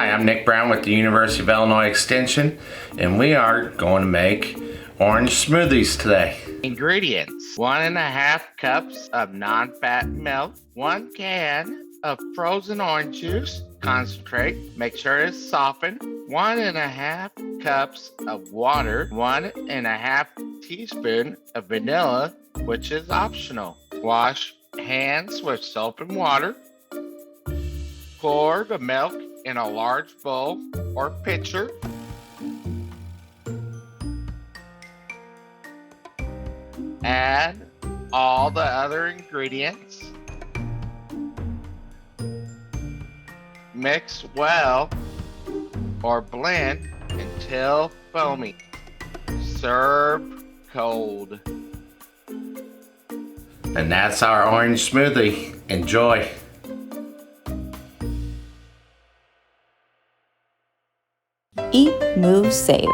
Hi, I'm Nick Brown with the University of Illinois Extension, and we are going to make orange smoothies today. Ingredients: 1.5 cups of non-fat milk, 1 can of frozen orange juice, concentrate, make sure it's softened, 1.5 cups of water, 1.5 teaspoon of vanilla, which is optional. Wash hands with soap and water. Pour the milk in a large bowl or pitcher. Add all the other ingredients. Mix well or blend until foamy. Serve cold. And that's our orange smoothie. Enjoy. Eat, Move, Save.